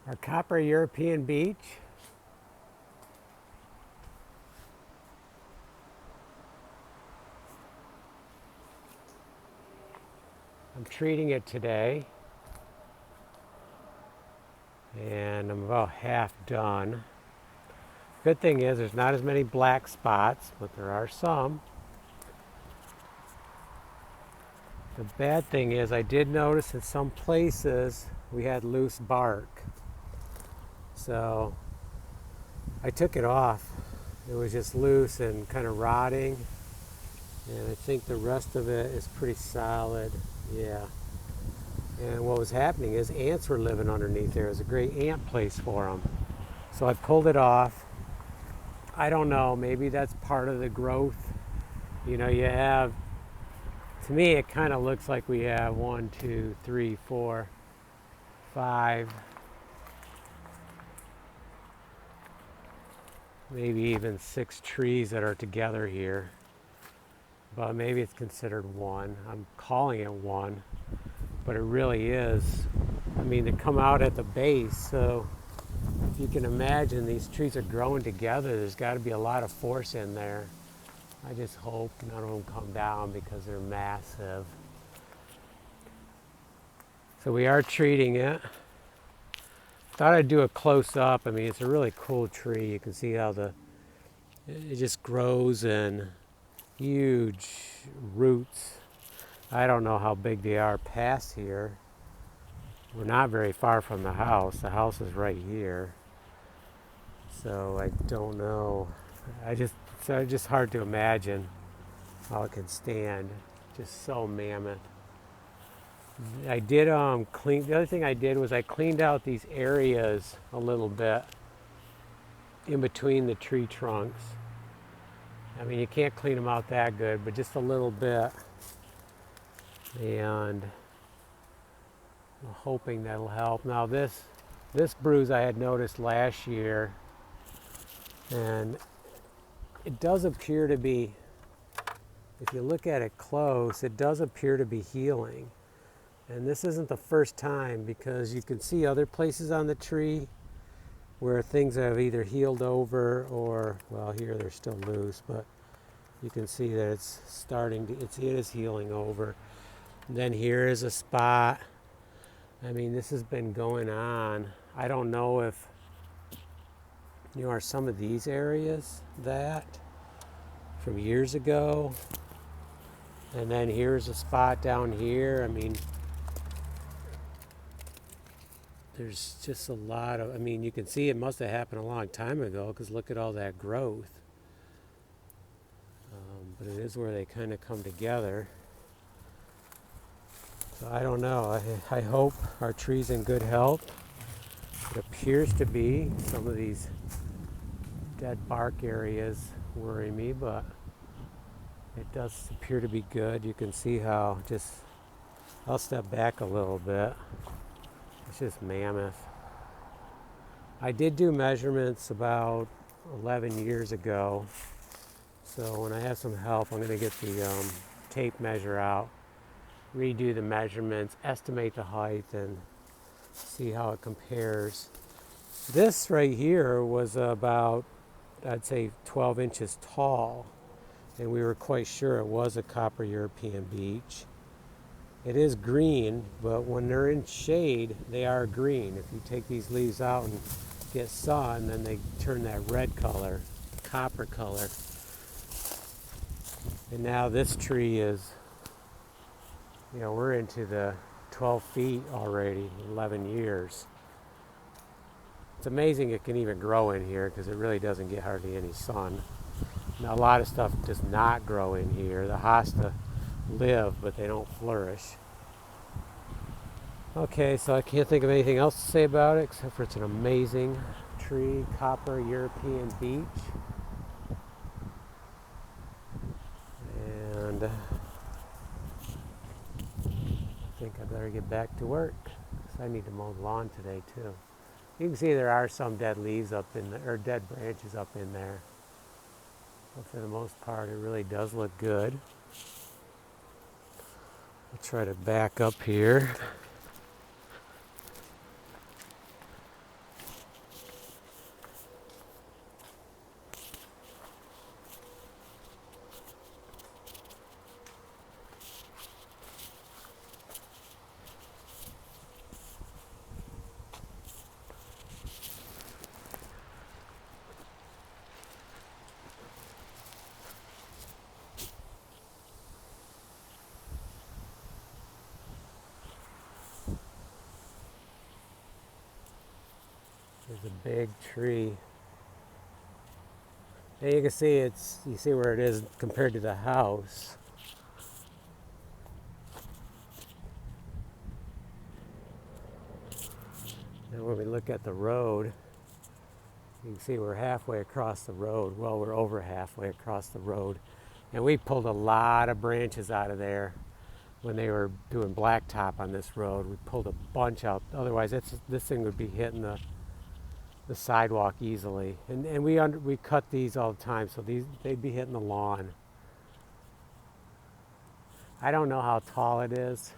Our copper European beech. I'm treating it today, and I'm about half done. Good thing is there's not as many black spots, but there are some. The bad thing is I did notice in some places we had loose bark. So I took it off. It was just loose and kind of rotting. And I think the rest of it is pretty solid. Yeah. And what was happening is ants were living underneath there. It was a great ant place for them. So I pulled it off. I don't know, maybe that's part of the growth. You know, you have, to me, it kind of looks like we have 1, 2, 3, 4, 5, maybe even 6 trees that are together here. But maybe it's considered one. I'm calling it one, but it really is. I mean, they come out at the base, so if you can imagine these trees are growing together, there's got to be a lot of force in there. I just hope none of them come down because they're massive. So we are treating it. Thought I'd do a close up. I mean, it's a really cool tree. You can see how it just grows in huge roots. I don't know how big they are past here. We're not very far from the house. The house is right here. So I don't know. It's just hard to imagine how it can stand. Just so mammoth. I did clean. The other thing I did was I cleaned out these areas a little bit in between the tree trunks. I mean, you can't clean them out that good, but just a little bit. And I'm hoping that'll help. Now this bruise I had noticed last year, and it does appear to be, if you look at it close, it does appear to be healing. And this isn't the first time, because you can see other places on the tree where things have either healed over or, well, here they're still loose, but you can see that it's starting to, it is healing over. And then here is a spot. I mean, this has been going on. I don't know if, you know, are some of these areas that from years ago. And then here's a spot down here. I mean, there's just a lot of, I mean, you can see it must have happened a long time ago, because look at all that growth. But it is where they kind of come together. So I don't know. I hope our tree's in good health. It appears to be. Some of these dead bark areas worry me, but it does appear to be good. You can see how I'll step back a little bit. It's just mammoth. I did do measurements about 11 years ago. So when I have some help, I'm going to get the tape measure out, redo the measurements, estimate the height, and see how it compares. This right here was about, I'd say, 12 inches tall, and we were quite sure it was a copper European beech. It is green, but when they're in shade, they are green. If you take these leaves out and get sun, then they turn that red color, copper color. And now this tree is, you know, we're into the 12 feet already, 11 years. It's amazing it can even grow in here, because it really doesn't get hardly any sun. Now, a lot of stuff does not grow in here. The hosta live, but they don't flourish. Okay, so I can't think of anything else to say about it, except for it's an amazing tree, copper European beech. And I think I better get back to work, because I need to mow the lawn today too. You can see there are some dead leaves up in there, or dead branches up in there. But for the most part, it really does look good. I'll try to back up here. There's a big tree. And you can see you see where it is compared to the house. And when we look at the road, you can see we're halfway across the road. Well, we're over halfway across the road. And we pulled a lot of branches out of there when they were doing blacktop on this road. We pulled a bunch out. Otherwise, this thing would be hitting the sidewalk easily. And we cut these all the time, so they'd be hitting the lawn. I don't know how tall it is.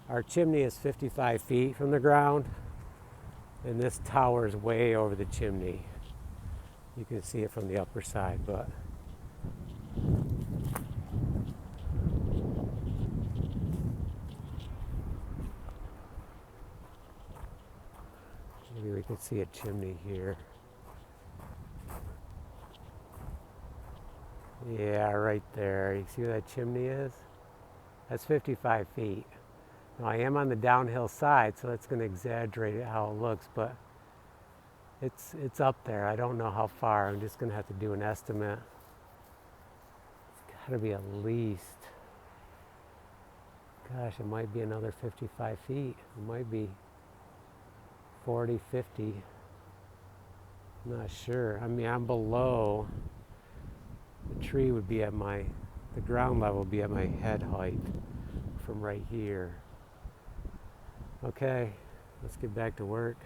Our chimney is 55 feet from the ground, and this tower is way over the chimney. You can see it from the upper side, but maybe we can see a chimney here. Yeah, right there. You see where that chimney is? That's 55 feet. Now, I am on the downhill side, so that's going to exaggerate how it looks, but it's up there. I don't know how far. I'm just going to have to do an estimate. It's got to be at least, gosh, it might be another 55 feet. It might be 40, 50. I'm not sure. I mean, I'm below. The tree would be at the ground level would be at my head height from right here. Okay, let's get back to work.